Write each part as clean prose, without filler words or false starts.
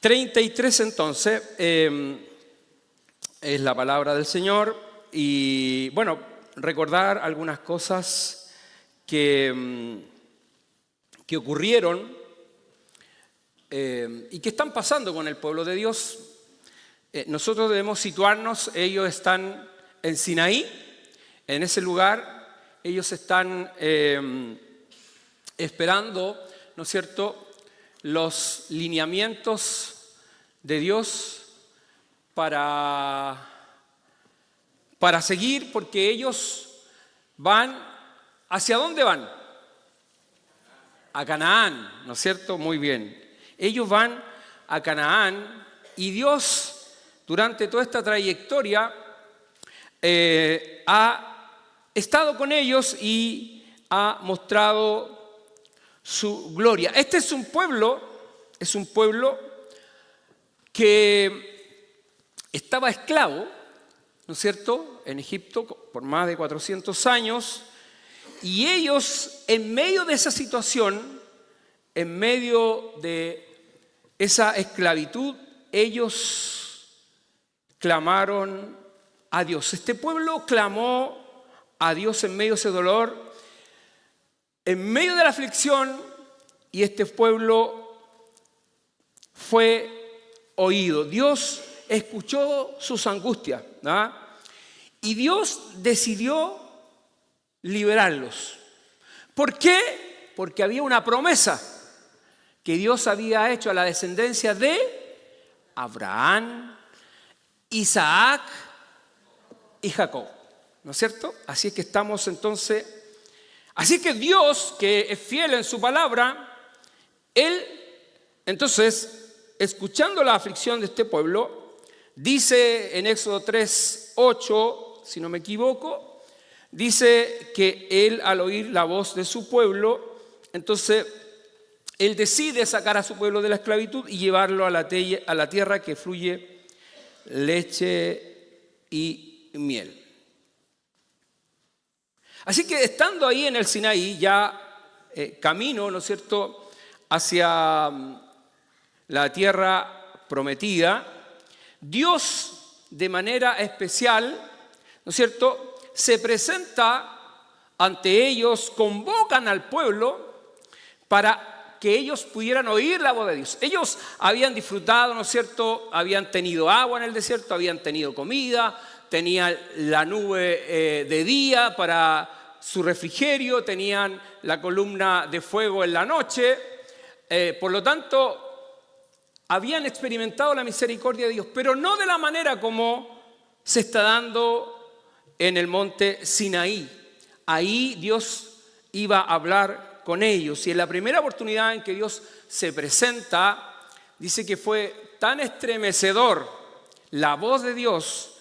33 entonces es la palabra del Señor y bueno, recordar algunas cosas que ocurrieron y que están pasando con el pueblo de Dios. Nosotros debemos situarnos, ellos están en Sinaí, en ese lugar, ellos están esperando, ¿no es cierto?, los lineamientos de Dios para seguir, porque ellos van, ¿hacia dónde van? A Canaán, ¿no es cierto? Muy bien. Ellos van a Canaán y Dios, durante toda esta trayectoria, ha estado con ellos y ha mostrado su gloria. Este es un pueblo que estaba esclavo, ¿no es cierto?, en Egipto por más de 400 años, y ellos, en medio de esa situación, en medio de esa esclavitud, ellos clamaron a Dios. Este pueblo clamó a Dios en medio de ese dolor, en medio de la aflicción, y este pueblo fue oído. Dios escuchó sus angustias, ¿no? Y Dios decidió liberarlos. ¿Por qué? Porque había una promesa que Dios había hecho a la descendencia de Abraham, Isaac y Jacob, ¿no es cierto? Así es que estamos entonces. Así que Dios, que es fiel en su palabra, Él, entonces, escuchando la aflicción de este pueblo, dice en Éxodo 3:8, si no me equivoco, dice que Él, al oír la voz de su pueblo, entonces, Él decide sacar a su pueblo de la esclavitud y llevarlo a la tierra que fluye leche y miel. Así que estando ahí en el Sinaí, ya camino, ¿no es cierto?, hacia la tierra prometida, Dios de manera especial, ¿no es cierto?, se presenta ante ellos, convocan al pueblo para que ellos pudieran oír la voz de Dios. Ellos habían disfrutado, ¿no es cierto?, habían tenido agua en el desierto, habían tenido comida, tenían la nube de día para su refrigerio, tenían la columna de fuego en la noche, por lo tanto habían experimentado la misericordia de Dios, pero no de la manera como se está dando en el monte Sinaí. Ahí Dios iba a hablar con ellos y en la primera oportunidad en que Dios se presenta, dice que fue tan estremecedor la voz de Dios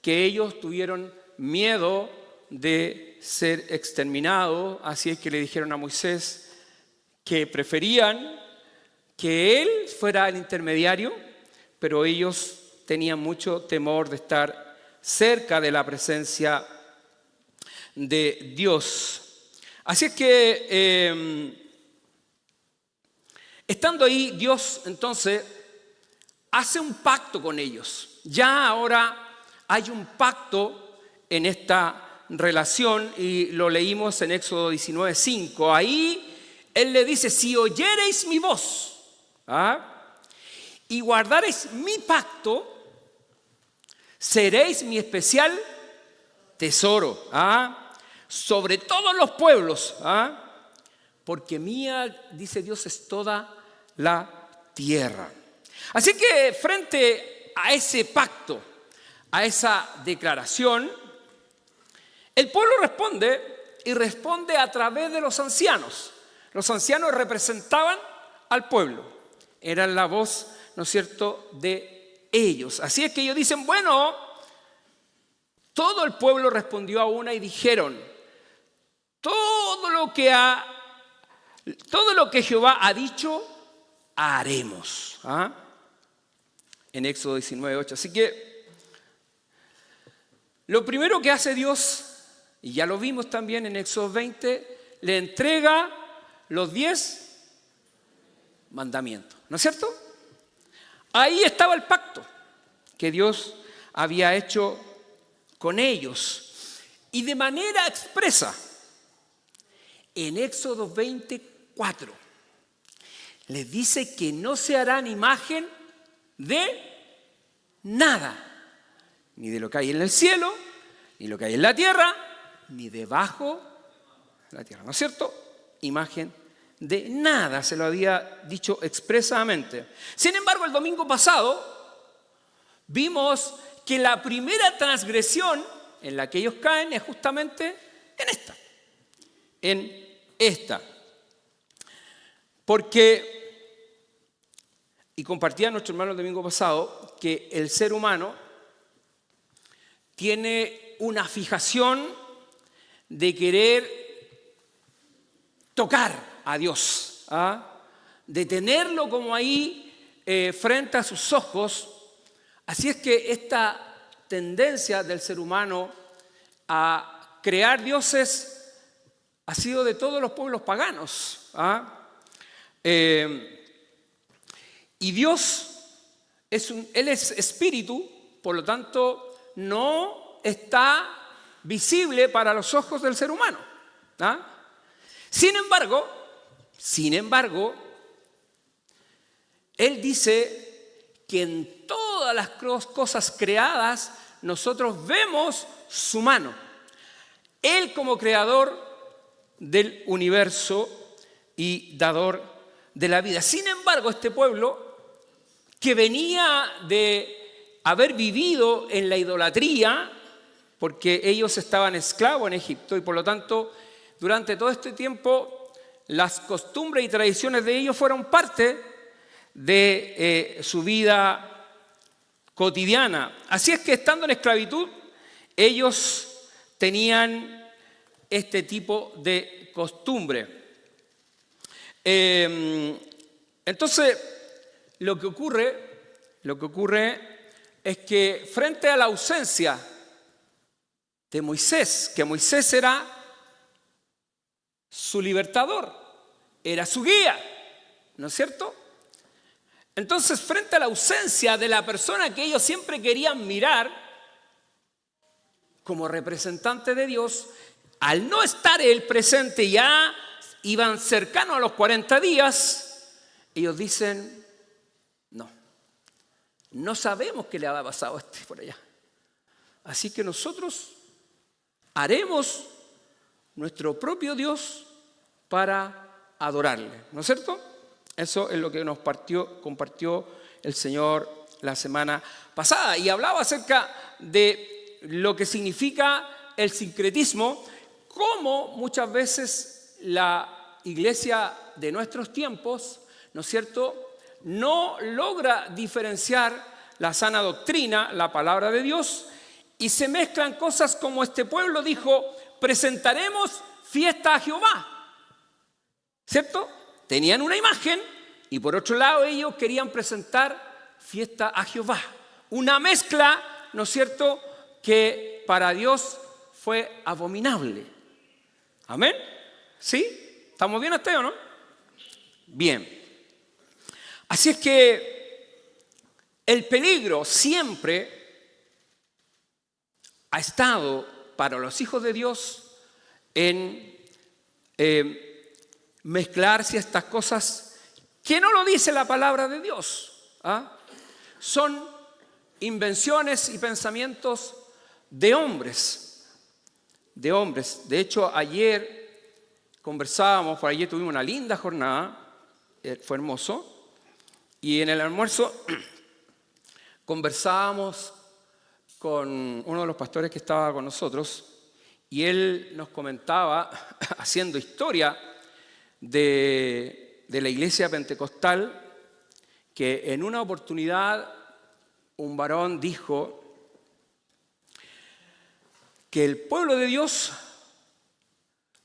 que ellos tuvieron miedo de ser exterminados. Así es que le dijeron a Moisés que preferían que él fuera el intermediario, pero ellos tenían mucho temor de estar cerca de la presencia de Dios. Así es que estando ahí, Dios entonces hace un pacto con ellos. Ya ahora hay un pacto en esta relación y lo leímos en Éxodo 19:5. Ahí Él le dice: si oyereis mi voz y guardareis mi pacto, seréis mi especial tesoro sobre todos los pueblos, porque mía, dice Dios, es toda la tierra. Así que frente a ese pacto, a esa declaración, el pueblo responde y responde a través de los ancianos. Los ancianos representaban al pueblo, eran la voz, ¿no es cierto?, de ellos. Así es que ellos dicen, bueno, todo el pueblo respondió a una y dijeron: todo lo que Jehová ha dicho, haremos. En Éxodo 19:8. Así que lo primero que hace Dios, y ya lo vimos también en Éxodo 20, le entrega los 10 mandamientos, ¿no es cierto? Ahí estaba el pacto que Dios había hecho con ellos. Y de manera expresa, en Éxodo 24, les dice que no se harán imagen de nada, ni de lo que hay en el cielo, ni lo que hay en la tierra, ni debajo de la tierra, ¿no es cierto? Imagen de nada, se lo había dicho expresamente. Sin embargo, el domingo pasado vimos que la primera transgresión en la que ellos caen es justamente en esta. Porque, y compartía nuestro hermano el domingo pasado, que el ser humano tiene una fijación de querer tocar a Dios, de tenerlo como ahí frente a sus ojos. Así es que esta tendencia del ser humano a crear dioses ha sido de todos los pueblos paganos. Y Dios, Él es espíritu, por lo tanto no está visible para los ojos del ser humano. Sin embargo, Él dice que en todas las cosas creadas nosotros vemos su mano. Él como creador del universo y dador de la vida. Sin embargo, este pueblo que venía de haber vivido en la idolatría, porque ellos estaban esclavos en Egipto y por lo tanto durante todo este tiempo las costumbres y tradiciones de ellos fueron parte de su vida cotidiana. Así es que estando en esclavitud, ellos tenían este tipo de costumbre. Entonces, lo que ocurre es que frente a la ausencia de Moisés, que Moisés era su libertador, era su guía, ¿no es cierto? Entonces, frente a la ausencia de la persona que ellos siempre querían mirar como representante de Dios, al no estar él presente, ya iban cercanos a los 40 días, ellos dicen, no sabemos qué le ha pasado a este por allá. Así que nosotros haremos nuestro propio Dios para adorarle, ¿no es cierto? Eso es lo que nos compartió el Señor la semana pasada. Y hablaba acerca de lo que significa el sincretismo, cómo muchas veces la iglesia de nuestros tiempos, ¿no es cierto?, no logra diferenciar la sana doctrina, la palabra de Dios, y se mezclan cosas como este pueblo dijo, presentaremos fiesta a Jehová, ¿cierto? Tenían una imagen y por otro lado ellos querían presentar fiesta a Jehová. Una mezcla, ¿no es cierto?, que para Dios fue abominable. ¿Amén? ¿Sí? ¿Estamos bien hasta ahí o no? Bien. Así es que el peligro siempre ha estado para los hijos de Dios en mezclarse estas cosas que no lo dice la palabra de Dios. Son invenciones y pensamientos de hombres. De hecho, ayer conversábamos, por ayer tuvimos una linda jornada, fue hermoso. Y en el almuerzo conversábamos con uno de los pastores que estaba con nosotros y él nos comentaba, haciendo historia de la iglesia pentecostal, que en una oportunidad un varón dijo que el pueblo de Dios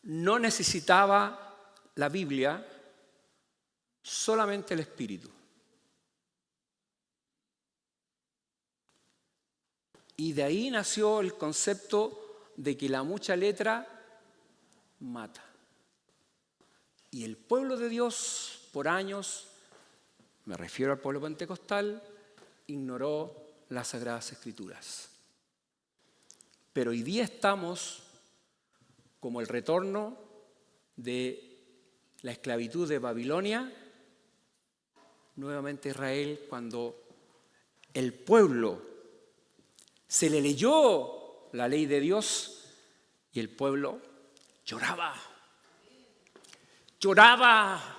no necesitaba la Biblia, solamente el Espíritu. Y de ahí nació el concepto de que la mucha letra mata. Y el pueblo de Dios, por años, me refiero al pueblo pentecostal, ignoró las Sagradas Escrituras. Pero hoy día estamos como el retorno de la esclavitud de Babilonia, nuevamente Israel, cuando el pueblo se le leyó la ley de Dios y el pueblo lloraba. Lloraba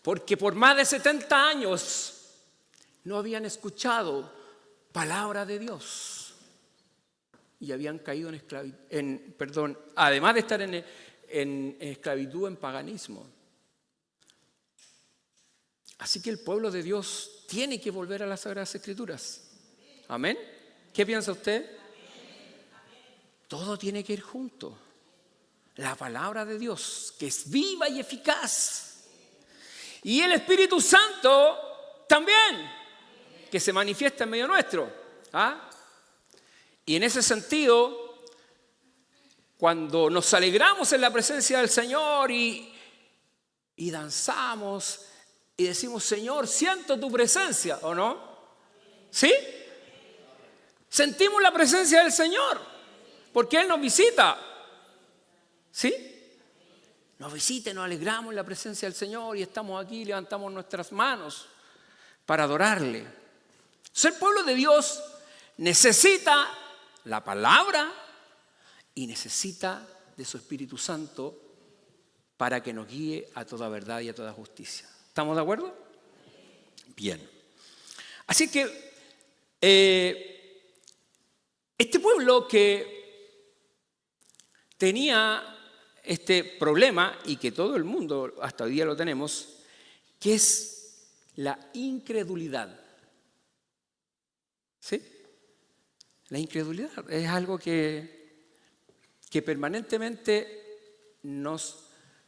porque por más de 70 años no habían escuchado palabra de Dios y habían caído además de estar en esclavitud, en paganismo. Así que el pueblo de Dios tiene que volver a las Sagradas Escrituras. ¿Amén? ¿Qué piensa usted? Todo tiene que ir junto. La palabra de Dios, que es viva y eficaz. Y el Espíritu Santo también, que se manifiesta en medio nuestro. Y en ese sentido, cuando nos alegramos en la presencia del Señor y danzamos y decimos, Señor, siento tu presencia, ¿o no? ¿Sí? Sentimos la presencia del Señor, porque Él nos visita. ¿Sí? Nos visita y nos alegramos en la presencia del Señor y estamos aquí, levantamos nuestras manos para adorarle. Entonces, el pueblo de Dios necesita la palabra y necesita de su Espíritu Santo para que nos guíe a toda verdad y a toda justicia. ¿Estamos de acuerdo? Bien. Así que este pueblo que tenía este problema y que todo el mundo hasta hoy día lo tenemos, que es la incredulidad. ¿Sí? La incredulidad es algo que permanentemente nos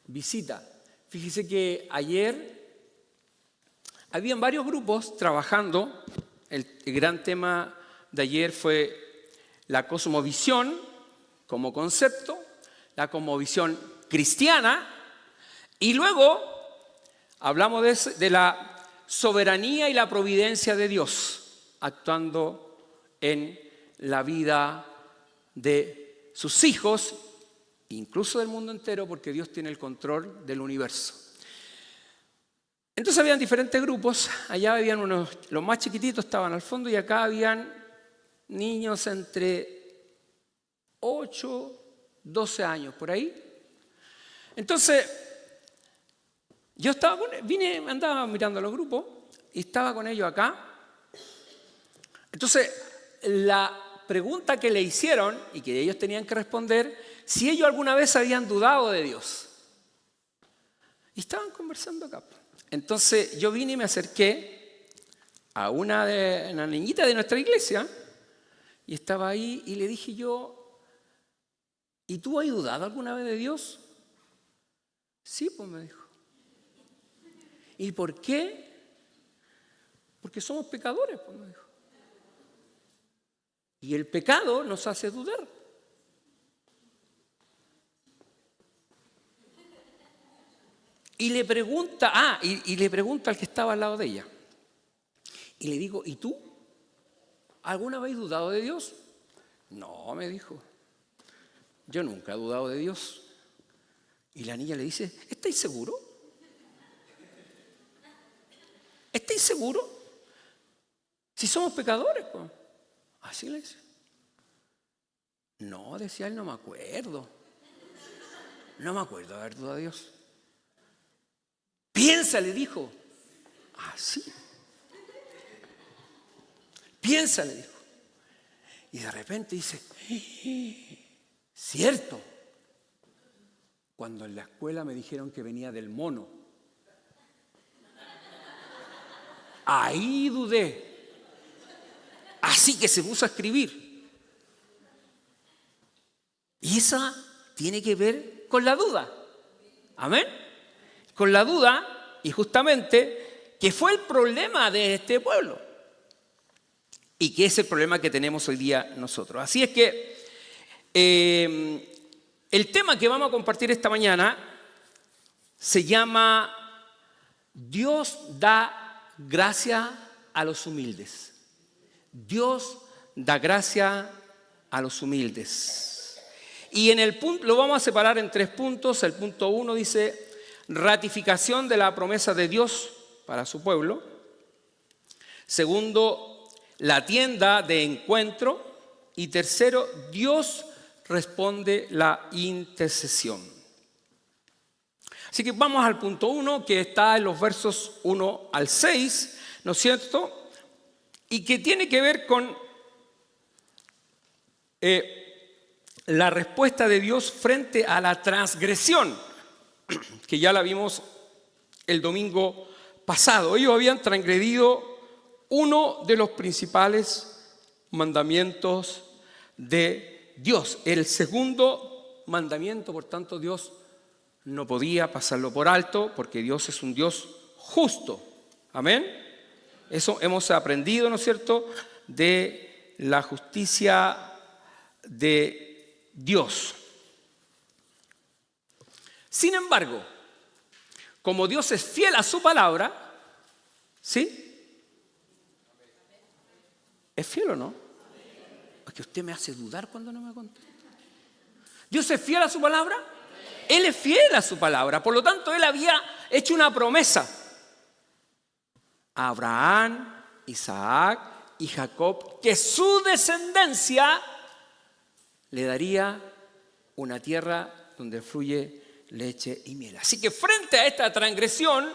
visita. Fíjese que ayer habían varios grupos trabajando. El gran tema de ayer fue la cosmovisión como concepto, la cosmovisión cristiana, y luego hablamos de la soberanía y la providencia de Dios actuando en la vida de sus hijos, incluso del mundo entero, porque Dios tiene el control del universo. Entonces habían diferentes grupos. Allá habían los más chiquititos estaban al fondo, y acá habían niños entre 8, 12 años, por ahí. Entonces, yo andaba mirando los grupos y estaba con ellos acá. Entonces, la pregunta que le hicieron y que ellos tenían que responder, si ellos alguna vez habían dudado de Dios. Y estaban conversando acá. Entonces, yo vine y me acerqué a una niñita de nuestra iglesia y estaba ahí y le dije yo, ¿y tú has dudado alguna vez de Dios? Sí, pues me dijo. ¿Y por qué? Porque somos pecadores, pues me dijo. Y el pecado nos hace dudar. Y le pregunta, le pregunta al que estaba al lado de ella. Y le digo, ¿y tú? ¿Alguna vez has dudado de Dios? No, me dijo. Yo nunca he dudado de Dios. Y la niña le dice, ¿estáis seguro? ¿Estáis seguro? Si somos pecadores, pues. Así le dice. No, decía él, no me acuerdo. No me acuerdo de haber dudado de Dios. Piensa, le dijo. Así. Piensa, le dijo. Y de repente dice, cierto. Cuando en la escuela me dijeron que venía del mono. Ahí dudé. Así que se puso a escribir. Y esa tiene que ver con la duda. Amén. Con la duda, y justamente, que fue el problema de este pueblo. Y que es el problema que tenemos hoy día nosotros. Así es que el tema que vamos a compartir esta mañana se llama Dios da gracia a los humildes. Dios da gracia a los humildes. Y en el punto, lo vamos a separar en 3 puntos. El punto 1 dice ratificación de la promesa de Dios para su pueblo. Segundo, la tienda de encuentro. Y tercero, Dios responde la intercesión. Así que vamos al punto 1, que está en los versos 1 al 6, ¿no es cierto? Y que tiene que ver con la respuesta de Dios frente a la transgresión, que ya la vimos el domingo pasado. Ellos habían transgredido uno de los principales mandamientos de Dios. El segundo mandamiento, por tanto, Dios no podía pasarlo por alto, porque Dios es un Dios justo. Amén. Eso hemos aprendido, ¿no es cierto?, de la justicia de Dios. Sin embargo, como Dios es fiel a su palabra, ¿sí? ¿Es fiel o no? Es que usted me hace dudar cuando no me contesta. ¿Dios es fiel a su palabra? Él es fiel a su palabra. Por lo tanto, Él había hecho una promesa a Abraham, Isaac y Jacob, que su descendencia le daría una tierra donde fluye leche y miel. Así que frente a esta transgresión,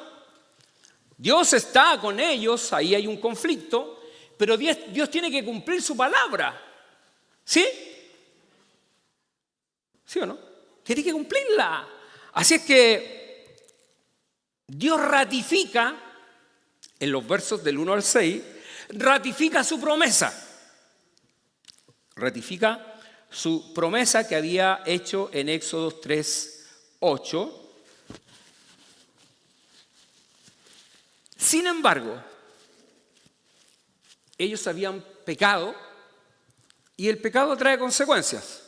Dios está con ellos, ahí hay un conflicto, pero Dios tiene que cumplir su palabra. ¿Sí? ¿Sí o no? Tiene que cumplirla. Así es que Dios ratifica, en los versos del 1 al 6, ratifica su promesa. Ratifica su promesa que había hecho en Éxodo 3:8. Sin embargo, ellos habían pecado y el pecado trae consecuencias.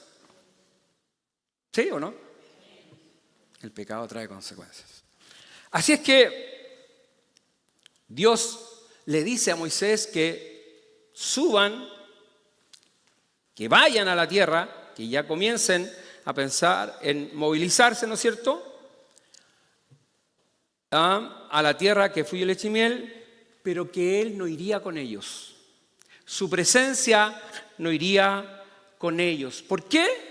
¿Sí o no? El pecado trae consecuencias. Así es que Dios le dice a Moisés que suban, que vayan a la tierra, que ya comiencen a pensar en movilizarse, ¿no es cierto?, a la tierra que fluye leche y miel, pero que Él no iría con ellos. Su presencia no iría con ellos. ¿Por qué?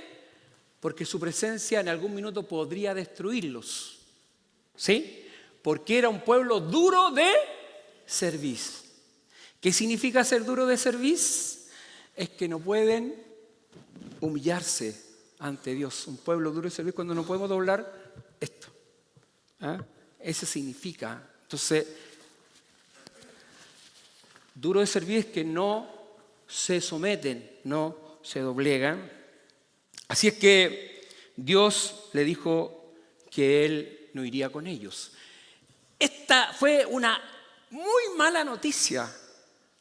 Porque su presencia en algún minuto podría destruirlos. ¿Sí? Porque era un pueblo duro de cerviz. ¿Qué significa ser duro de cerviz? Es que no pueden humillarse ante Dios. Un pueblo duro de cerviz cuando no podemos doblar esto. Eso significa. Entonces, duro de cerviz es que no se someten, no se doblegan. Así es que Dios le dijo que Él no iría con ellos. Esta fue una muy mala noticia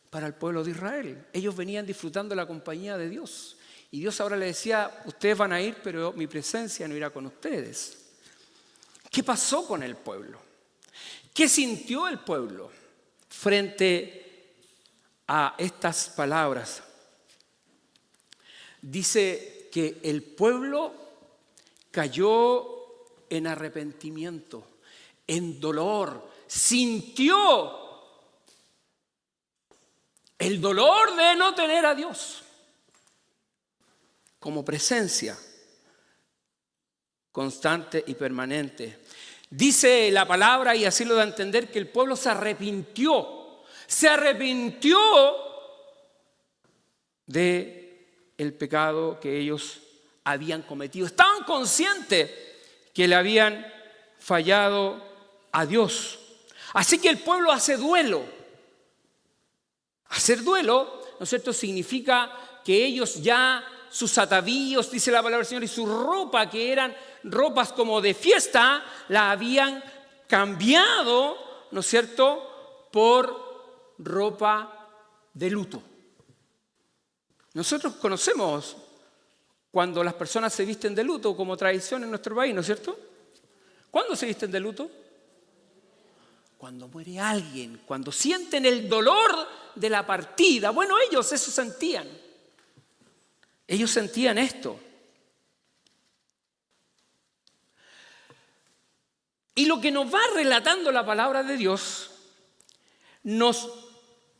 para el pueblo de Israel. Ellos venían disfrutando la compañía de Dios. Y Dios ahora le decía, ustedes van a ir, pero mi presencia no irá con ustedes. ¿Qué pasó con el pueblo? ¿Qué sintió el pueblo frente a estas palabras? Dice que el pueblo cayó en arrepentimiento, en dolor, sintió el dolor de no tener a Dios como presencia constante y permanente. Dice la palabra, y así lo da a entender, que el pueblo se arrepintió de el pecado que ellos habían cometido. Estaban conscientes que le habían fallado a Dios. Así que el pueblo hace duelo. Hacer duelo, ¿no es cierto?, significa que ellos ya, sus atavíos, dice la palabra del Señor, y su ropa, que eran ropas como de fiesta, la habían cambiado, ¿no es cierto?, por ropa de luto. Nosotros conocemos cuando las personas se visten de luto como tradición en nuestro país, ¿no es cierto? ¿Cuándo se visten de luto? cuando muere alguien, cuando sienten el dolor de la partida. Bueno, ellos eso sentían. Ellos sentían esto. Y lo que nos va relatando la palabra de Dios nos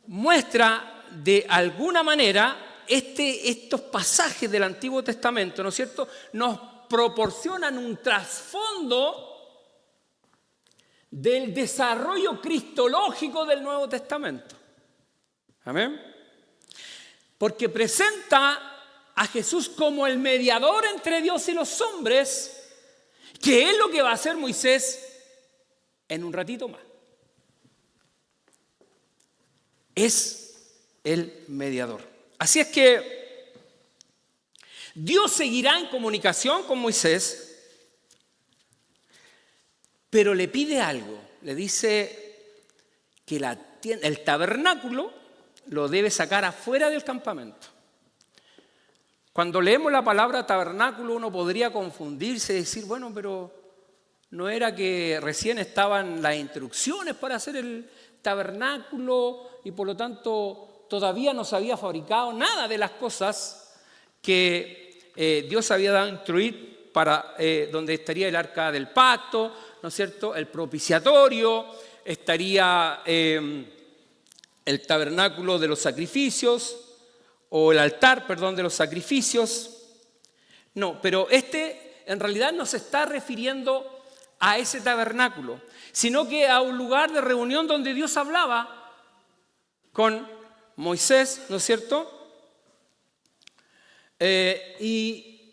muestra de alguna manera estos pasajes del Antiguo Testamento, ¿no es cierto? Nos proporcionan un trasfondo del desarrollo cristológico del Nuevo Testamento. Amén. Porque presenta a Jesús como el mediador entre Dios y los hombres, que es lo que va a hacer Moisés en un ratito más. Es el mediador. Así es que Dios seguirá en comunicación con Moisés, pero le pide algo. Le dice que el tabernáculo lo debe sacar afuera del campamento. Cuando leemos la palabra tabernáculo, uno podría confundirse y decir, bueno, pero ¿no era que recién estaban las instrucciones para hacer el tabernáculo y por lo tanto todavía no se había fabricado nada de las cosas que Dios había dado a instruir para donde estaría el arca del pacto, ¿no es cierto? El propiciatorio, estaría el tabernáculo de los sacrificios o el altar, perdón, de los sacrificios? No, pero en realidad no se está refiriendo a ese tabernáculo, sino que a un lugar de reunión donde Dios hablaba con Moisés, ¿no es cierto? Ellos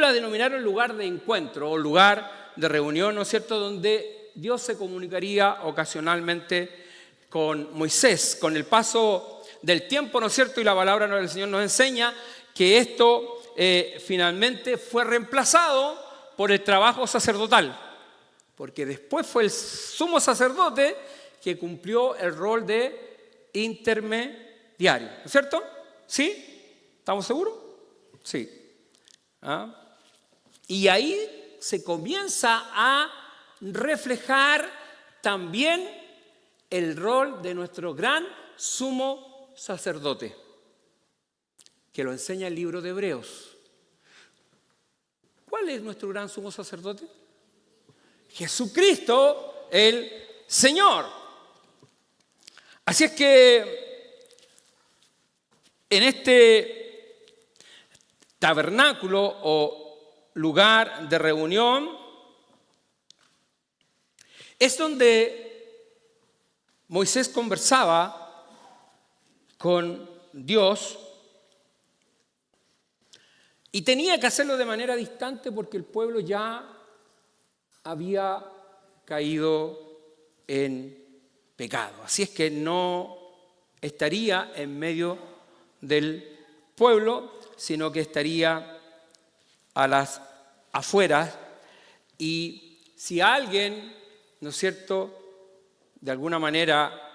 la denominaron lugar de encuentro o lugar de reunión, ¿no es cierto?, donde Dios se comunicaría ocasionalmente con Moisés. Con el paso del tiempo, ¿no es cierto?, y la palabra del Señor nos enseña que esto finalmente fue reemplazado por el trabajo sacerdotal, porque después fue el sumo sacerdote que cumplió el rol de intermediario, ¿no es cierto? ¿Sí? ¿Estamos seguros? Sí. Y ahí se comienza a reflejar también el rol de nuestro gran sumo sacerdote, que lo enseña el libro de Hebreos. ¿Cuál es nuestro gran sumo sacerdote? Jesucristo, el Señor. Así es que en este tabernáculo o lugar de reunión es donde Moisés conversaba con Dios. Y tenía que hacerlo de manera distante porque el pueblo ya había caído en pecado. Así es que no estaría en medio del pueblo, sino que estaría a las afueras. Y si alguien, ¿no es cierto?, de alguna manera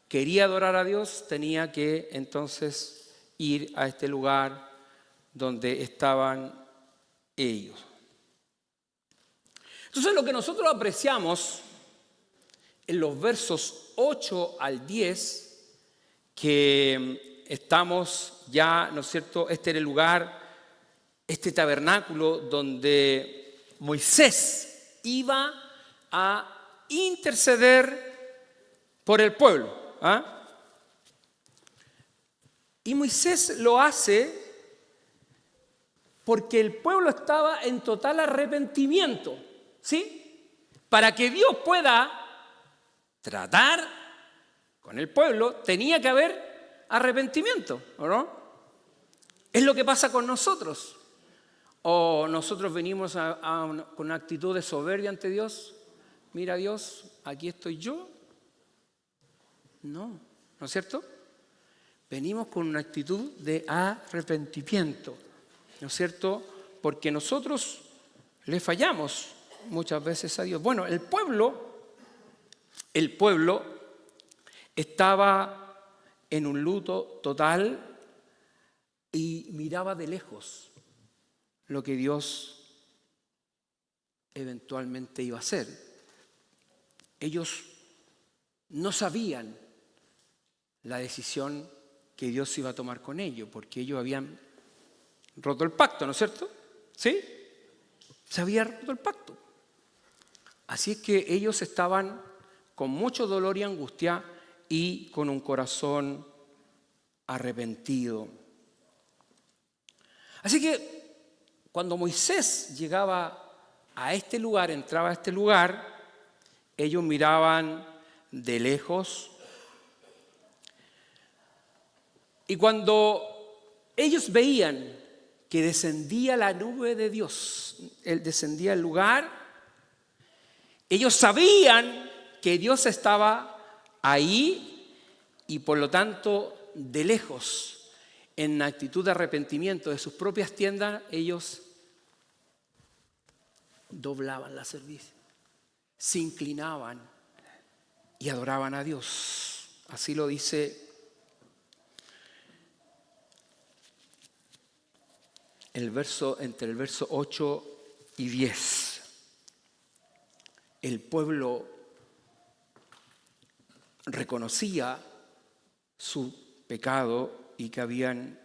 quería adorar a Dios, tenía que entonces ir a este lugar donde estaban ellos. Entonces lo que nosotros apreciamos en los versos 8 al 10, que estamos ya, ¿no es cierto?, este era el lugar, este tabernáculo donde Moisés iba a interceder por el pueblo. Y Moisés lo hace porque el pueblo estaba en total arrepentimiento, ¿sí? Para que Dios pueda tratar con el pueblo, tenía que haber arrepentimiento, ¿o no? Es lo que pasa con nosotros. O nosotros venimos con una actitud de soberbia ante Dios. Mira, Dios, aquí estoy yo. No, ¿no es cierto? Venimos con una actitud de arrepentimiento, ¿no es cierto? Porque nosotros le fallamos muchas veces a Dios. Bueno, el pueblo estaba en un luto total y miraba de lejos lo que Dios eventualmente iba a hacer. Ellos no sabían la decisión que Dios iba a tomar con ellos, porque ellos habían roto el pacto, ¿no es cierto? ¿Sí? Se había roto el pacto. Así es que ellos estaban con mucho dolor y angustia y con un corazón arrepentido. Así que cuando Moisés llegaba a este lugar, entraba a este lugar, ellos miraban de lejos. Y cuando ellos veían que descendía la nube de Dios, Él descendía al lugar, ellos sabían que Dios estaba ahí y por lo tanto de lejos, en actitud de arrepentimiento de sus propias tiendas, ellos doblaban la cerviz, se inclinaban y adoraban a Dios. Así lo dice entre el verso 8 y 10. El pueblo reconocía su pecado y que habían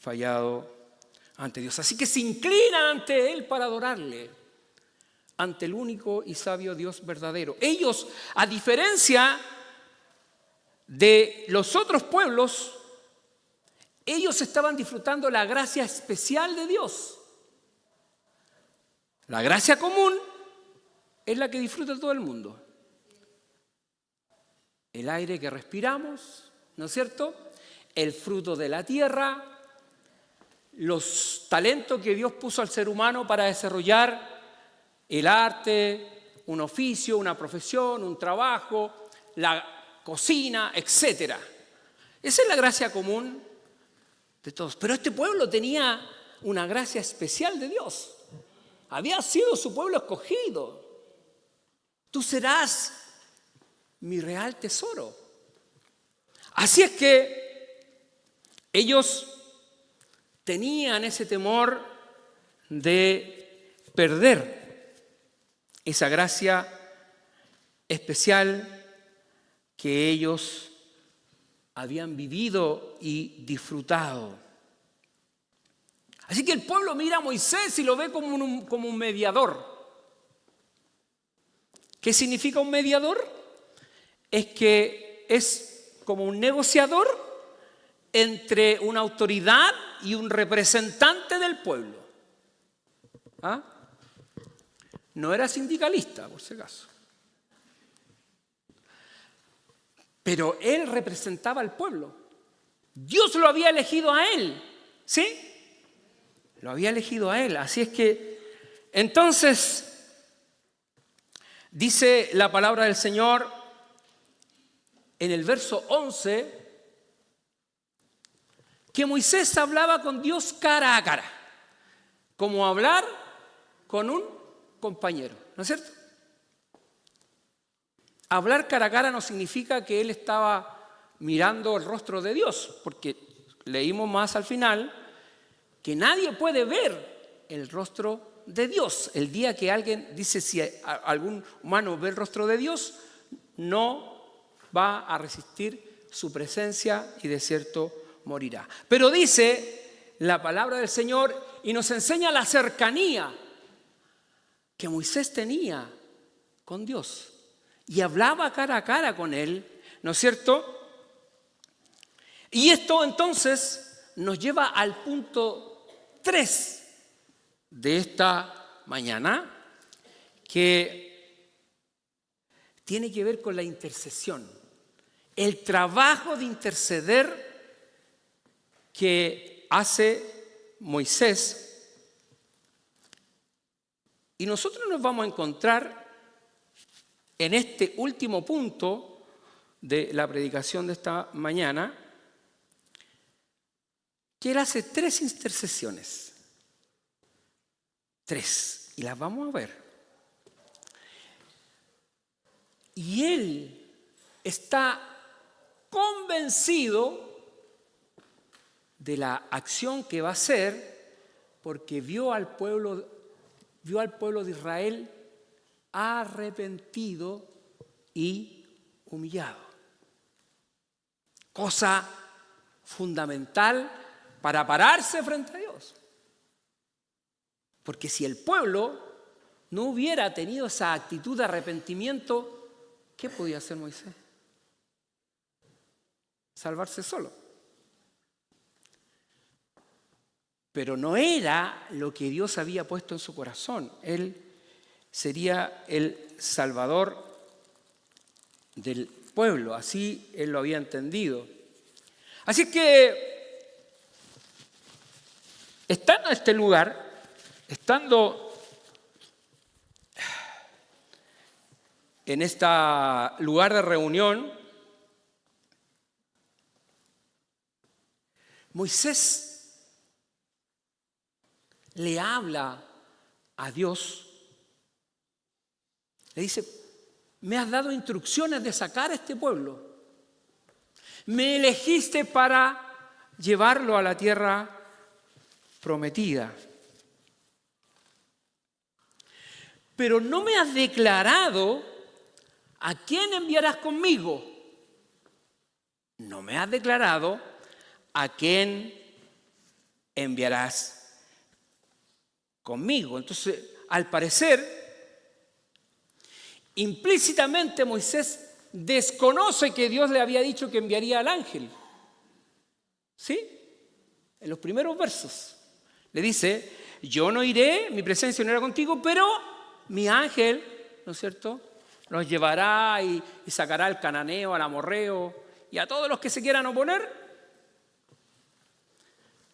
fallado ante Dios. Así que se inclinan ante Él para adorarle, ante el único y sabio Dios verdadero. Ellos, a diferencia de los otros pueblos, ellos estaban disfrutando la gracia especial de Dios. La gracia común es la que disfruta todo el mundo. El aire que respiramos, ¿no es cierto? El fruto de la tierra, los talentos que Dios puso al ser humano para desarrollar el arte, un oficio, una profesión, un trabajo, la cocina, etc. Esa es la gracia común de todos. Pero este pueblo tenía una gracia especial de Dios. Había sido su pueblo escogido. Tú serás mi real tesoro. Así es que ellos tenían ese temor de perder esa gracia especial que ellos habían vivido y disfrutado. Así que el pueblo mira a Moisés y lo ve como un mediador. ¿Qué significa un mediador? Es que es como un negociador entre una autoridad y un representante del pueblo. ¿Ah? No era sindicalista, por si acaso. Pero él representaba al pueblo. Dios lo había elegido a él, ¿sí? Lo había elegido a él. Así es que, entonces, dice la palabra del Señor en el verso 11, que Moisés hablaba con Dios cara a cara, como hablar con un compañero, ¿no es cierto? Hablar cara a cara no significa que él estaba mirando el rostro de Dios, porque leímos más al final que nadie puede ver el rostro de Dios. El día que alguien dice si algún humano ve el rostro de Dios, no va a resistir su presencia y de cierto morirá. Pero dice la palabra del Señor y nos enseña la cercanía que Moisés tenía con Dios y hablaba cara a cara con él, ¿no es cierto? Y esto entonces nos lleva al punto 3 de esta mañana, que tiene que ver con la intercesión, el trabajo de interceder que hace Moisés. Y nosotros nos vamos a encontrar en este último punto de la predicación de esta mañana, que él hace 3 intercesiones. 3. Y las vamos a ver. Y él está convencido de la acción que va a hacer, porque vio al pueblo de Israel arrepentido y humillado. Cosa fundamental para pararse frente a Dios. Porque si el pueblo no hubiera tenido esa actitud de arrepentimiento, ¿qué podía hacer Moisés? Salvarse solo. Pero no era lo que Dios había puesto en su corazón. Él sería el Salvador del pueblo, así él lo había entendido. Así que, estando en este lugar, estando en este lugar de reunión, Moisés le habla a Dios, le dice: me has dado instrucciones de sacar a este pueblo, me elegiste para llevarlo a la tierra prometida, pero no me has declarado a quién enviarás conmigo, no me has declarado a quién enviarás conmigo. Entonces, al parecer, implícitamente Moisés desconoce que Dios le había dicho que enviaría al ángel. ¿Sí? En los primeros versos. Le dice: yo no iré, mi presencia no irá contigo, pero mi ángel, ¿no es cierto?, los llevará y sacará al cananeo, al amorreo y a todos los que se quieran oponer.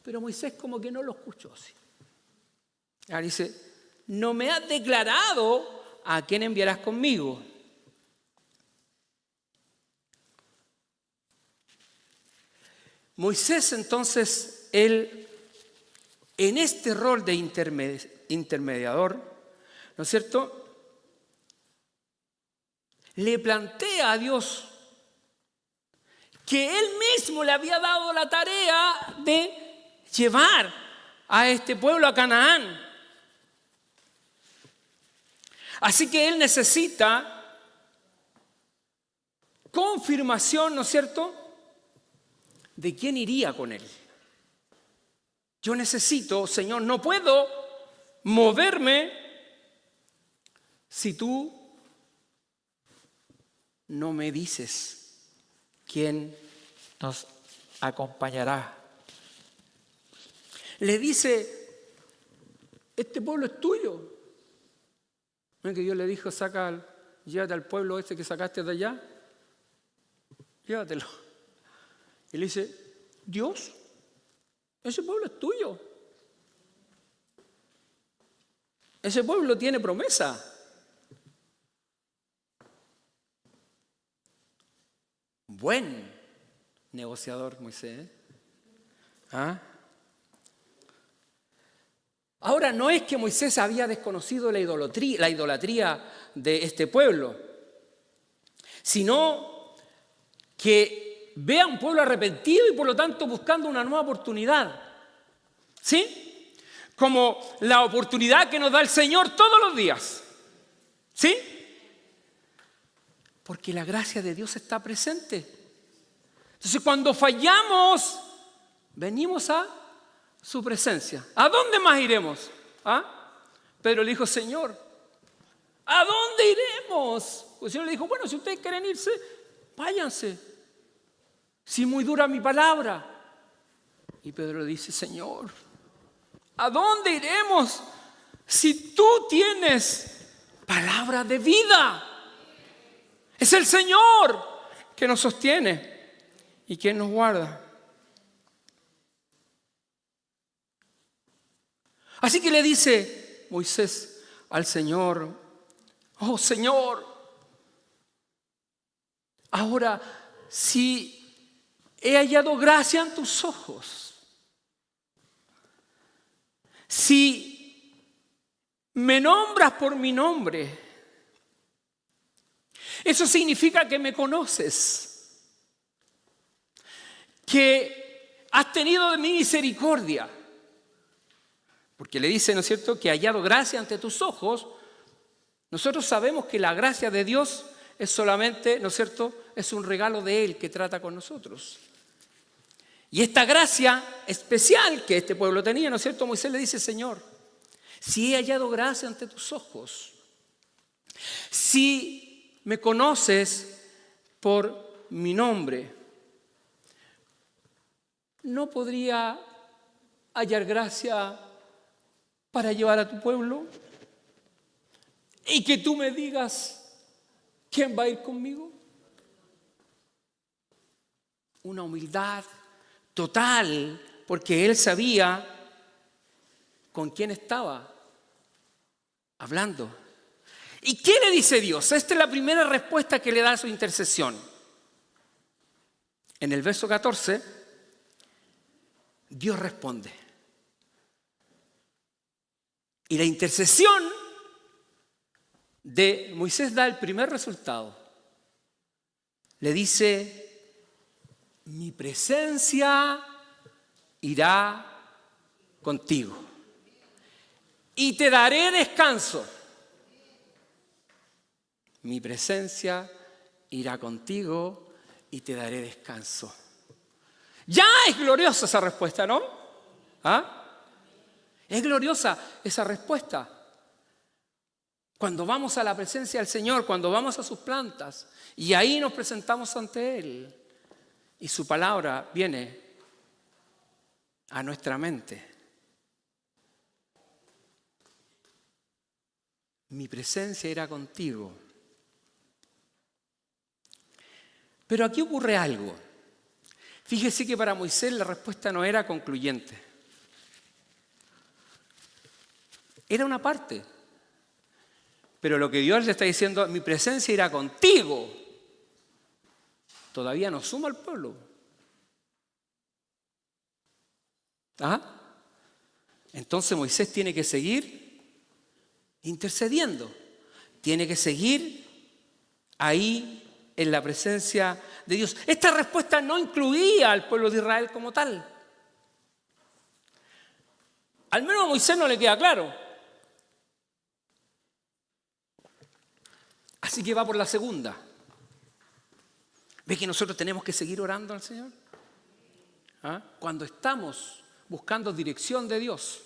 Pero Moisés como que no lo escuchó así. Ahora dice: no me has declarado a quién enviarás conmigo. Moisés entonces, él, en este rol de intermediador, ¿no es cierto?, le plantea a Dios que él mismo le había dado la tarea de llevar a este pueblo a Canaán. Así que él necesita confirmación, ¿no es cierto?, de quién iría con él. Yo necesito, Señor, no puedo moverme si tú no me dices quién nos acompañará. Le dice: este pueblo es tuyo. ¿No es que Dios le dijo: llévate al pueblo este que sacaste de allá? Llévatelo. Y le dice: Dios, ese pueblo es tuyo. Ese pueblo tiene promesa. Buen negociador, Moisés. ¿Ah? Ahora, no es que Moisés había desconocido la idolatría de este pueblo, sino que ve a un pueblo arrepentido y por lo tanto buscando una nueva oportunidad. ¿Sí? Como la oportunidad que nos da el Señor todos los días. ¿Sí? Porque la gracia de Dios está presente. Entonces, cuando fallamos, venimos a su presencia. ¿A dónde más iremos? ¿Ah? Pedro le dijo: Señor, ¿a dónde iremos? El Señor le dijo: bueno, si ustedes quieren irse, váyanse. Si muy dura mi palabra. Y Pedro le dice: Señor, ¿a dónde iremos si tú tienes palabra de vida? Es el Señor que nos sostiene y quien nos guarda. Así que le dice Moisés al Señor: oh Señor, ahora si he hallado gracia en tus ojos, si me nombras por mi nombre, eso significa que me conoces, que has tenido de mí misericordia. Porque le dice, ¿no es cierto?, que hallado gracia ante tus ojos. Nosotros sabemos que la gracia de Dios es solamente, ¿no es cierto?, es un regalo de Él que trata con nosotros. Y esta gracia especial que este pueblo tenía, ¿no es cierto?, Moisés le dice: Señor, si he hallado gracia ante tus ojos, si me conoces por mi nombre, ¿no podría hallar gracia para llevar a tu pueblo? Y que tú me digas, ¿quién va a ir conmigo? Una humildad total, porque él sabía con quién estaba hablando. ¿Y qué le dice Dios? Esta es la primera respuesta que le da a su intercesión. En el verso 14, Dios responde. Y la intercesión de Moisés da el primer resultado. Le dice: mi presencia irá contigo y te daré descanso. Mi presencia irá contigo y te daré descanso. Ya es gloriosa esa respuesta, ¿no? ¿Ah? Es gloriosa esa respuesta. Cuando vamos a la presencia del Señor, cuando vamos a sus plantas y ahí nos presentamos ante Él y su palabra viene a nuestra mente. Mi presencia irá contigo. Pero aquí ocurre algo. Fíjese que para Moisés la respuesta no era concluyente. Era una parte. Pero lo que Dios le está diciendo: mi presencia irá contigo, todavía no suma al pueblo. ¿Ah? Entonces Moisés tiene que seguir intercediendo. Tiene que seguir ahí en la presencia de Dios. Esta respuesta no incluía al pueblo de Israel como tal. Al menos a Moisés no le queda claro. Así que va por la segunda. ¿Ve que nosotros tenemos que seguir orando al Señor? ¿Ah? Cuando estamos buscando dirección de Dios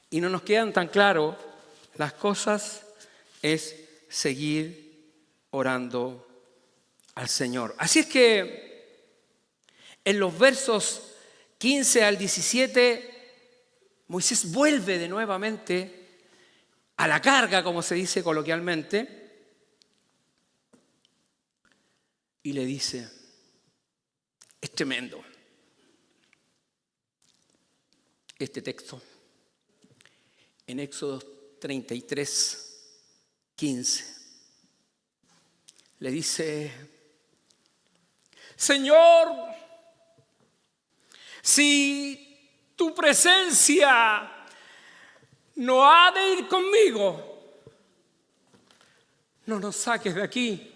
y no nos quedan tan claras las cosas, es seguir orando al Señor. Así es que en los versos 15 al 17, Moisés vuelve de nuevamente a la carga, como se dice coloquialmente, y le dice: es tremendo este texto. En Éxodo 33, 15, le dice: Señor, si tu presencia no ha de ir conmigo, no nos saques de aquí.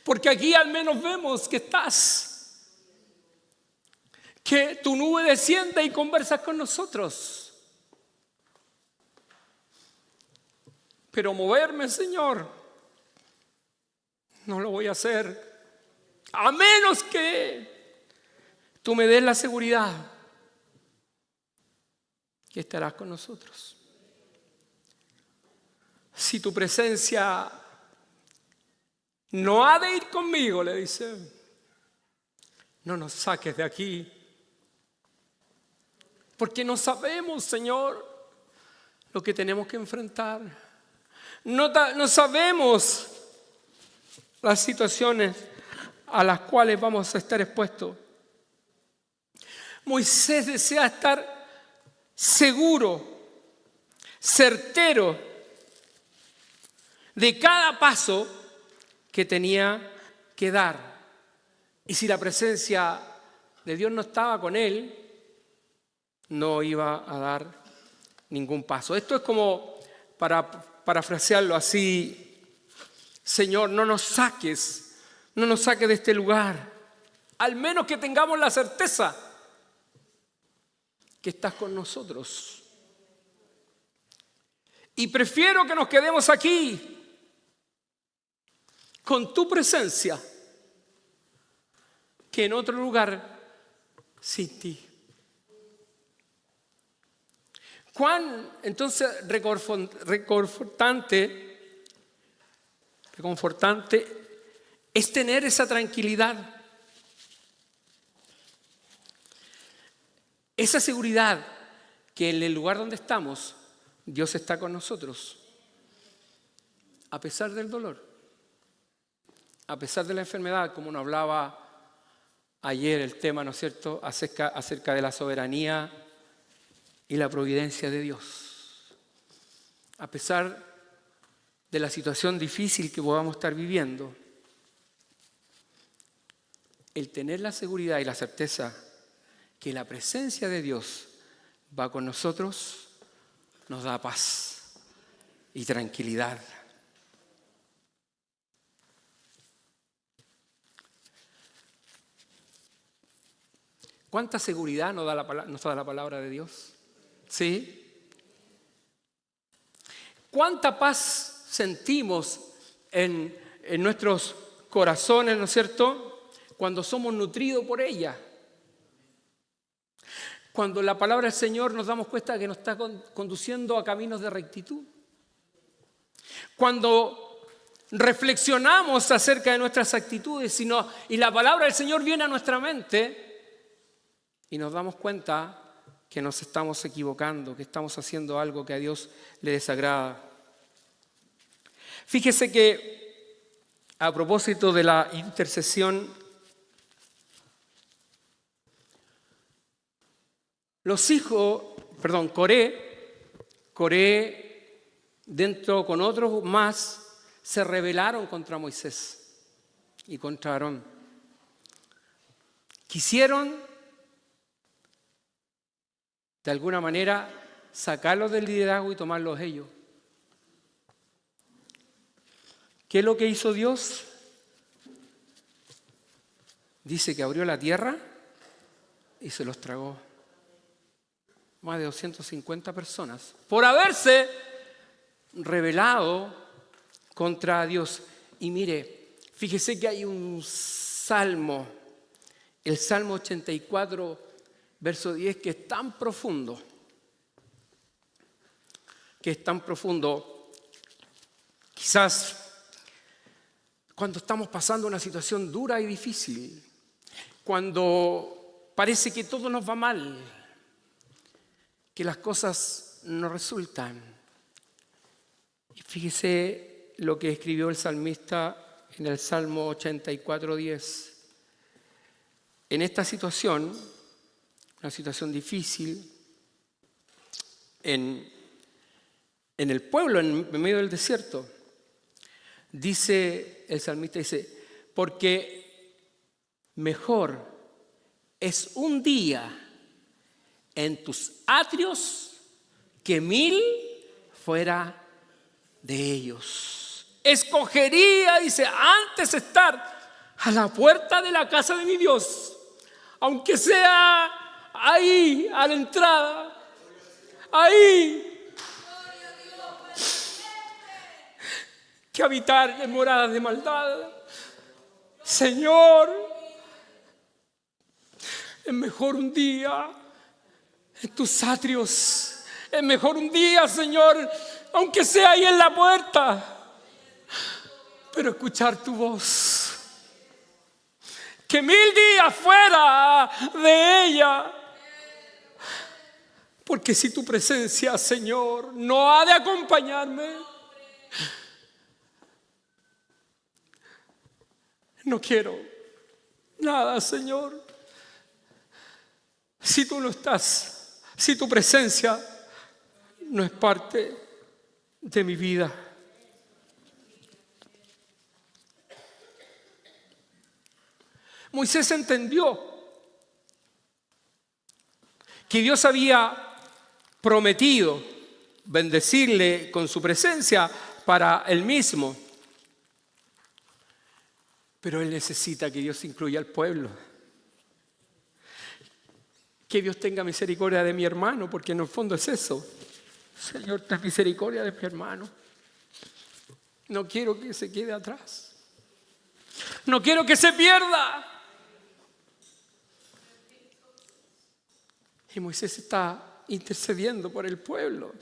Porque aquí al menos vemos que estás, que tu nube desciende y conversas con nosotros. Pero moverme, Señor, no lo voy a hacer, a menos que tú me des la seguridad que estarás con nosotros. Si tu presencia no ha de ir conmigo, le dice, no nos saques de aquí. Porque no sabemos, Señor, lo que tenemos que enfrentar. No sabemos las situaciones a las cuales vamos a estar expuestos. Moisés desea estar seguro, certero de cada paso que tenía que dar. Y si la presencia de Dios no estaba con él, no iba a dar ningún paso. Esto es como, para parafrasearlo así: Señor, no nos saques de este lugar, al menos que tengamos la certeza que estás con nosotros. Y prefiero que nos quedemos aquí con tu presencia que en otro lugar sin ti. Cuán entonces reconfortante es tener esa tranquilidad, esa seguridad que en el lugar donde estamos Dios está con nosotros, a pesar del dolor, a pesar de la enfermedad, como nos hablaba ayer el tema, ¿no es cierto?, acerca de la soberanía y la providencia de Dios. A pesar de la situación difícil que podamos estar viviendo, el tener la seguridad y la certeza que la presencia de Dios va con nosotros, nos da paz y tranquilidad. ¿Cuánta seguridad nos da la palabra de Dios? ¿Sí? ¿Cuánta paz sentimos en nuestros corazones, ¿no es cierto?, cuando somos nutridos por ella? Cuando la palabra del Señor nos damos cuenta que nos está conduciendo a caminos de rectitud. Cuando reflexionamos acerca de nuestras actitudes y la palabra del Señor viene a nuestra mente y nos damos cuenta que nos estamos equivocando, que estamos haciendo algo que a Dios le desagrada. Fíjese que a propósito de la intercesión, Coré, dentro con otros más, se rebelaron contra Moisés y contra Aarón. Quisieron, de alguna manera, sacarlos del liderazgo y tomarlos ellos. ¿Qué es lo que hizo Dios? Dice que abrió la tierra y se los tragó. Más de 250 personas, por haberse rebelado contra Dios. Y mire, fíjese que hay un salmo, el Salmo 84, verso 10, que es tan profundo, quizás cuando estamos pasando una situación dura y difícil, cuando parece que todo nos va mal, que las cosas no resultan. Y fíjese lo que escribió el salmista en el Salmo 84:10. En esta situación, una situación difícil, en el pueblo, en medio del desierto, dice el salmista, porque mejor es un día en tus atrios que 1000 fuera de ellos. Escogería, dice, antes estar a la puerta de la casa de mi Dios, aunque sea ahí, a la entrada, ahí, que habitar en moradas de maldad. Señor, es mejor un día en tus atrios, es mejor un día, Señor, aunque sea ahí en la puerta, pero escuchar tu voz, que 1000 días fuera de ella. Porque si tu presencia, Señor, no ha de acompañarme, no quiero nada, Señor. Si tú no estás, si tu presencia no es parte de mi vida. Moisés entendió que Dios había prometido bendecirle con su presencia para él mismo. Pero él necesita que Dios incluya al pueblo. Que Dios tenga misericordia de mi hermano, porque en el fondo es eso. Señor, ten misericordia de mi hermano. No quiero que se quede atrás. No quiero que se pierda. Y Moisés está intercediendo por el pueblo.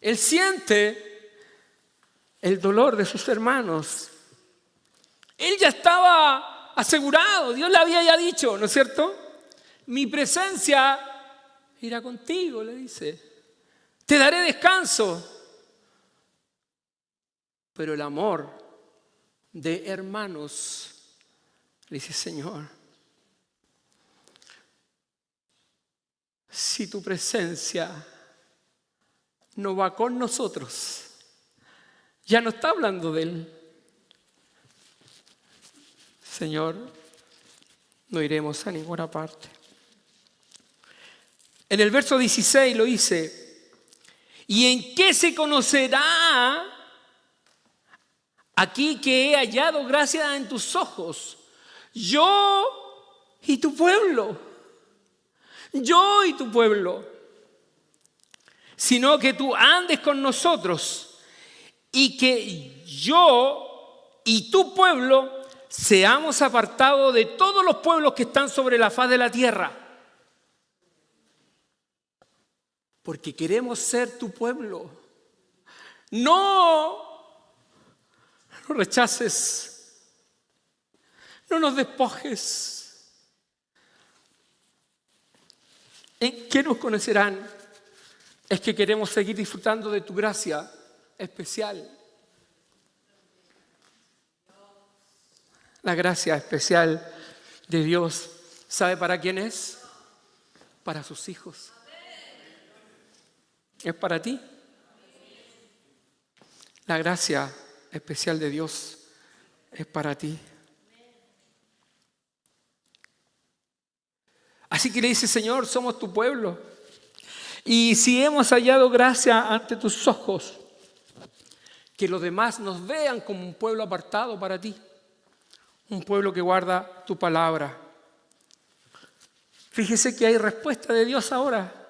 Él siente el dolor de sus hermanos. Él ya estaba asegurado. Dios le había ya dicho, ¿no es cierto? Mi presencia irá contigo, le dice. Te daré descanso. Pero el amor de hermanos, le dice, Señor, si tu presencia no va con nosotros, ya no está hablando de Él. Señor, no iremos a ninguna parte. En el verso 16 lo dice, ¿y en qué se conocerá aquí que he hallado gracia en tus ojos? Yo y tu pueblo. Yo y tu pueblo. Sino que tú andes con nosotros y que yo y tu pueblo seamos apartados de todos los pueblos que están sobre la faz de la tierra. Porque queremos ser tu pueblo. No rechaces. No nos despojes. ¿En qué nos conocerán? Es que queremos seguir disfrutando de tu gracia especial. La gracia especial de Dios, ¿sabe para quién es? Para sus hijos. ¿Es para ti? La gracia especial de Dios es para ti. Así que le dice, Señor, somos tu pueblo. Y si hemos hallado gracia ante tus ojos, que los demás nos vean como un pueblo apartado para ti. Un pueblo que guarda tu palabra. Fíjese que hay respuesta de Dios ahora.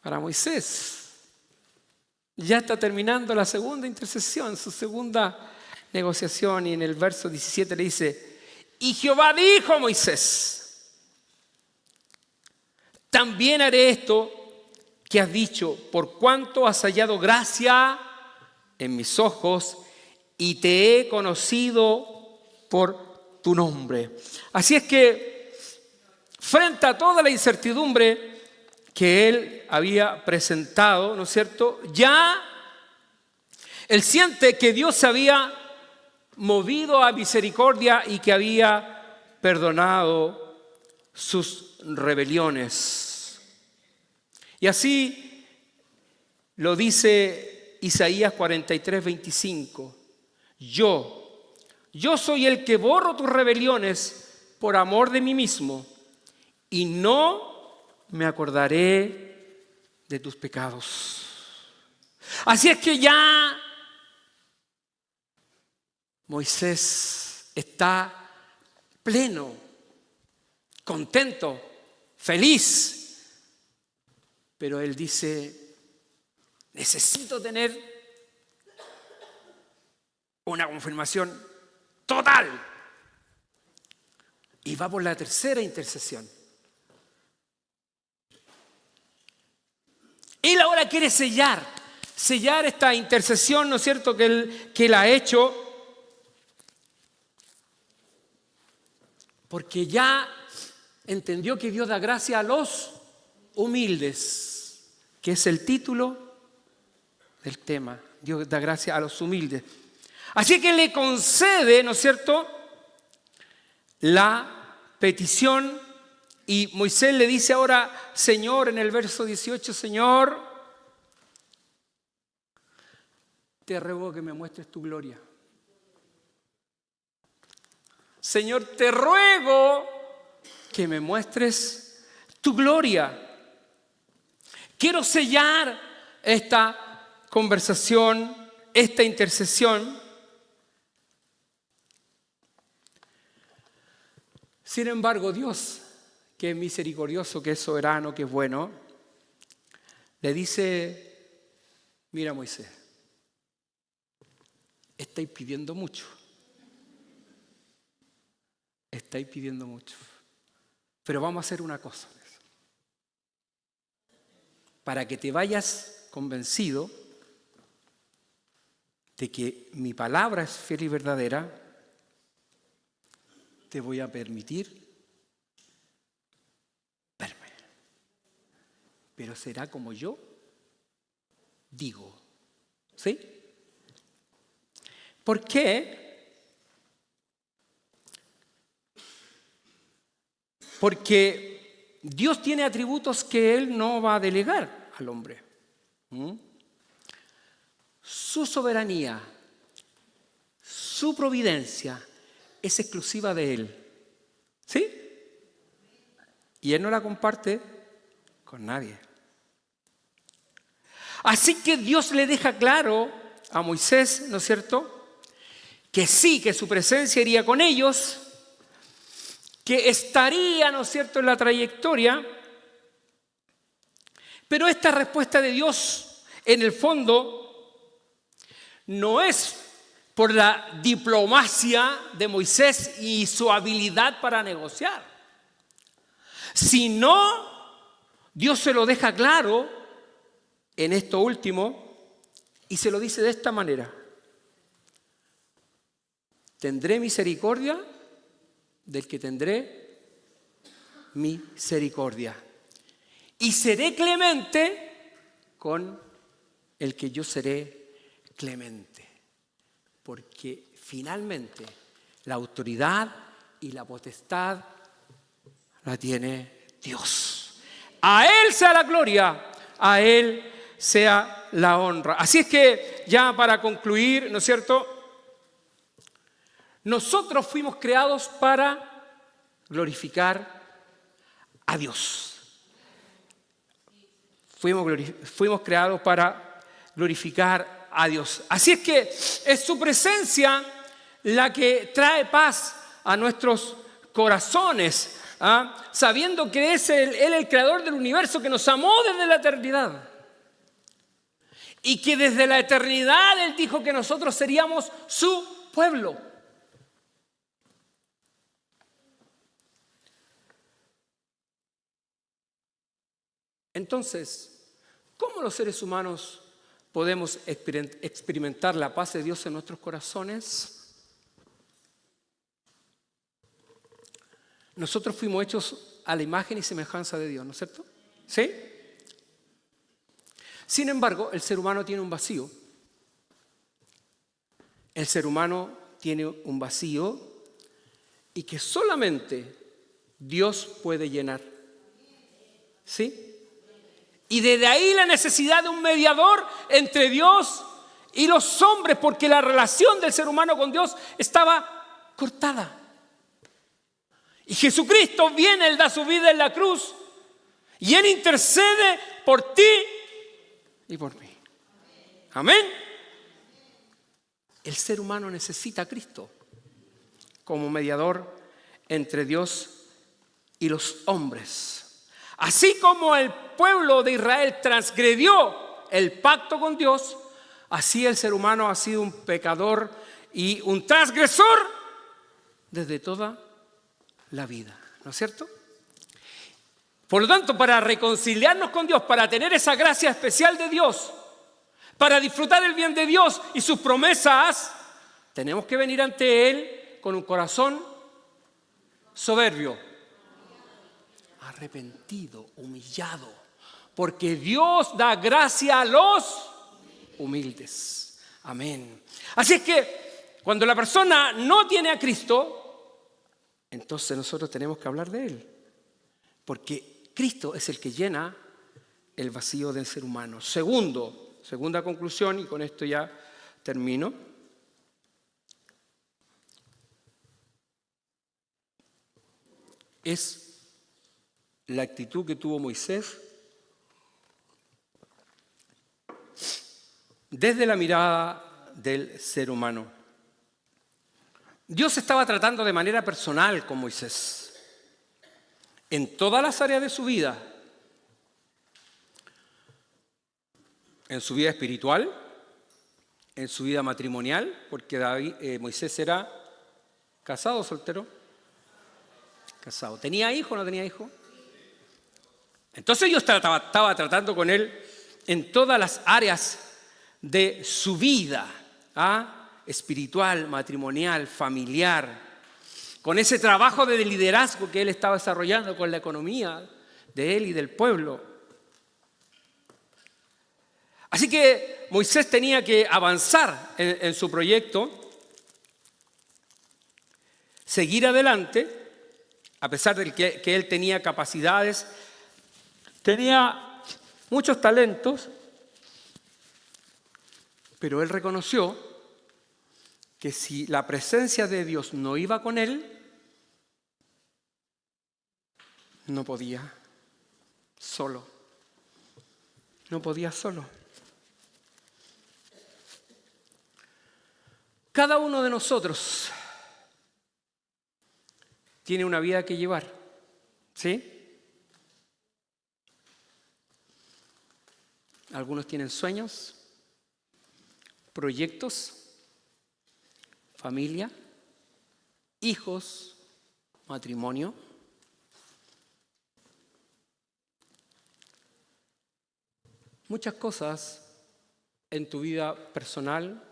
Para Moisés. Ya está terminando la segunda intercesión, su segunda negociación. Y en el verso 17 le dice, y Jehová dijo a Moisés, también haré esto que has dicho, por cuanto has hallado gracia en mis ojos y te he conocido por tu nombre. Así es que, frente a toda la incertidumbre que él había presentado, ¿no es cierto? Ya él siente que Dios se había movido a misericordia y que había perdonado sus rebeliones. Y así lo dice Isaías 43, 25. Yo soy el que borro tus rebeliones por amor de mí mismo y no me acordaré de tus pecados. Así es que ya Moisés está pleno, contento, feliz. Pero él dice, necesito tener una confirmación total. Y va por la tercera intercesión. Él ahora quiere sellar esta intercesión, ¿no es cierto?, que él ha hecho, porque ya entendió que Dios da gracia a los humildes, que es el título del tema. Dios da gracia a los humildes. Así que le concede, ¿no es cierto?, la petición. Y Moisés le dice ahora, Señor, en el verso 18, Señor, te ruego que me muestres tu gloria. Señor, te ruego que me muestres tu gloria. Quiero sellar esta conversación, esta intercesión. Sin embargo, Dios, que es misericordioso, que es soberano, que es bueno, le dice: mira, Moisés, estáis pidiendo mucho. Estáis pidiendo mucho. Pero vamos a hacer una cosa. Para que te vayas convencido de que mi palabra es fiel y verdadera, te voy a permitir verme. Pero será como yo digo. ¿Sí? ¿Por qué? Porque Dios tiene atributos que Él no va a delegar al hombre. Su soberanía, su providencia es exclusiva de Él. ¿Sí? Y Él no la comparte con nadie. Así que Dios le deja claro a Moisés, ¿no es cierto?, que sí, que su presencia iría con ellos, que estaría, ¿no es cierto?, en la trayectoria. Pero esta respuesta de Dios, en el fondo, no es por la diplomacia de Moisés y su habilidad para negociar, sino Dios se lo deja claro en esto último y se lo dice de esta manera: tendré misericordia del que tendré misericordia, y seré clemente con el que yo seré clemente. Porque finalmente la autoridad y la potestad la tiene Dios. A Él sea la gloria, a Él sea la honra. Así es que ya para concluir, ¿no es cierto?, nosotros fuimos creados para glorificar a Dios. Fuimos creados para glorificar a Dios. Así es que es su presencia la que trae paz a nuestros corazones, sabiendo que es Él el creador del universo, que nos amó desde la eternidad. Y que desde la eternidad Él dijo que nosotros seríamos su pueblo. Entonces, ¿cómo los seres humanos podemos experimentar la paz de Dios en nuestros corazones? Nosotros fuimos hechos a la imagen y semejanza de Dios, ¿no es cierto? ¿Sí? Sin embargo, el ser humano tiene un vacío. El ser humano tiene un vacío y que solamente Dios puede llenar. ¿Sí? Y desde ahí la necesidad de un mediador entre Dios y los hombres, porque la relación del ser humano con Dios estaba cortada. Y Jesucristo viene, Él da su vida en la cruz y Él intercede por ti y por mí. Amén. El ser humano necesita a Cristo como mediador entre Dios y los hombres. Así como el pueblo de Israel transgredió el pacto con Dios, así el ser humano ha sido un pecador y un transgresor desde toda la vida, ¿no es cierto? Por lo tanto, para reconciliarnos con Dios, para tener esa gracia especial de Dios, para disfrutar el bien de Dios y sus promesas, tenemos que venir ante Él con un corazón soberbio, arrepentido, humillado, porque Dios da gracia a los humildes. Amén. Así es que cuando la persona no tiene a Cristo, entonces nosotros tenemos que hablar de Él, porque Cristo es el que llena el vacío del ser humano. Segunda conclusión, y con esto ya termino. Es la actitud que tuvo Moisés desde la mirada del ser humano. Dios estaba tratando de manera personal con Moisés en todas las áreas de su vida. en su vida espiritual, en su vida matrimonial, porque Moisés era casado o soltero. Casado. ¿Tenía hijo o no tenía hijo? Entonces Dios estaba tratando con él en todas las áreas de su vida, espiritual, matrimonial, familiar, con ese trabajo de liderazgo que él estaba desarrollando con la economía de él y del pueblo. Así que Moisés tenía que avanzar en su proyecto, seguir adelante, a pesar de que él tenía capacidades, tenía muchos talentos, pero él reconoció que si la presencia de Dios no iba con él, no podía solo. No podía solo. Cada uno de nosotros tiene una vida que llevar, ¿sí? Algunos tienen sueños, proyectos, familia, hijos, matrimonio. Muchas cosas en tu vida personal,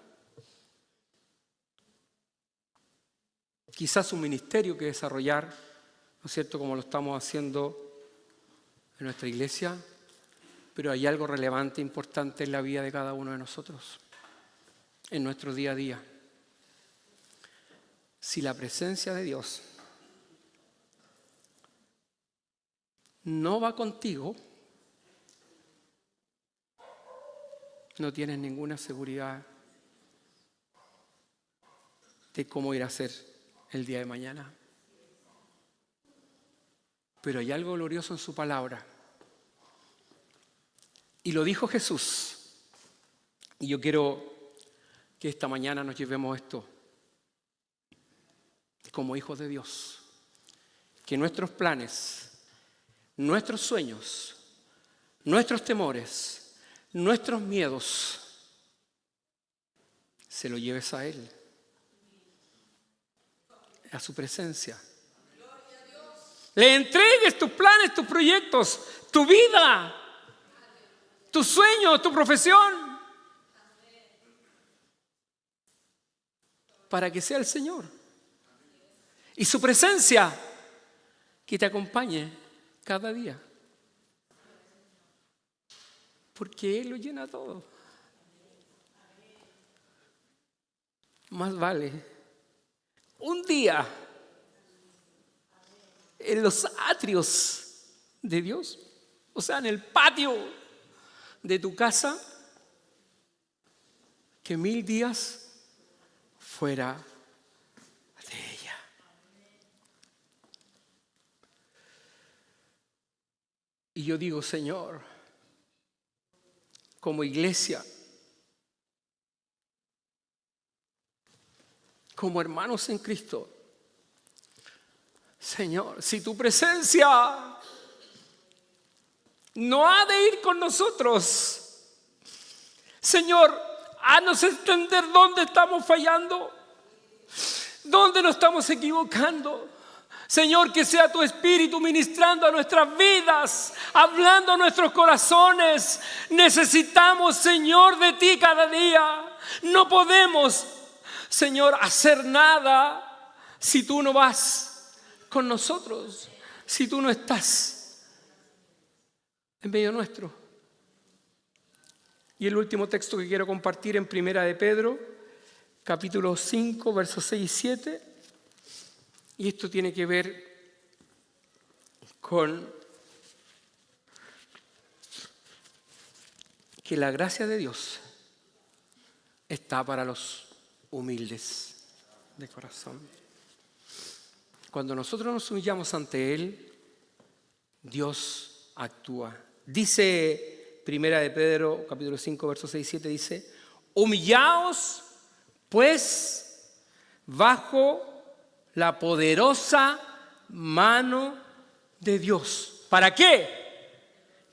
quizás un ministerio que desarrollar, ¿no es cierto?, como lo estamos haciendo en nuestra iglesia, pero hay algo relevante, importante en la vida de cada uno de nosotros, en nuestro día a día. Si la presencia de Dios no va contigo, no tienes ninguna seguridad de cómo ir a ser el día de mañana. Pero hay algo glorioso en su palabra. Y lo dijo Jesús. Y yo quiero que esta mañana nos llevemos esto como hijos de Dios. Que nuestros planes, nuestros sueños, nuestros temores, nuestros miedos, se lo lleves a Él, a su presencia. Le entregues tus planes, tus proyectos, tu vida, tus sueños, tu profesión, para que sea el Señor y su presencia que te acompañe cada día, porque Él lo llena todo. Más vale un día en los atrios de Dios, o sea, en el patio de tu casa, que 1000 días fuera de ella. Y yo digo, Señor, como iglesia, como hermanos en Cristo, Señor, si tu presencia no ha de ir con nosotros, Señor, haznos entender dónde estamos fallando, dónde nos estamos equivocando. Señor, que sea tu Espíritu ministrando a nuestras vidas, hablando a nuestros corazones. Necesitamos, Señor, de ti cada día. No podemos, Señor, hacer nada si tú no vas con nosotros, si tú no estás en medio nuestro. Y el último texto que quiero compartir en Primera de Pedro, capítulo 5, versos 6 y 7. Y esto tiene que ver con que la gracia de Dios está para los humildes de corazón. Cuando nosotros nos humillamos ante Él, Dios actúa. Dice Primera de Pedro, capítulo 5, versos 6 y 7, dice: humillaos, pues, bajo la poderosa mano de Dios. ¿Para qué?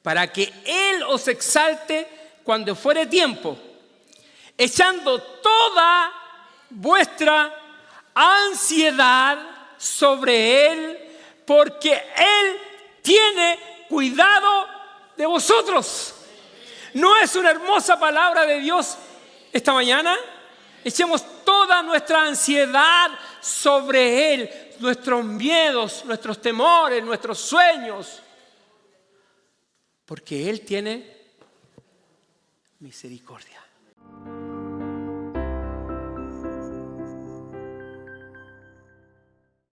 Para que Él os exalte cuando fuere tiempo, echando toda vuestra ansiedad sobre Él, porque Él tiene cuidado de vosotros. ¿No es una hermosa palabra de Dios esta mañana? Echemos toda nuestra ansiedad sobre Él, nuestros miedos, nuestros temores, nuestros sueños, porque Él tiene misericordia.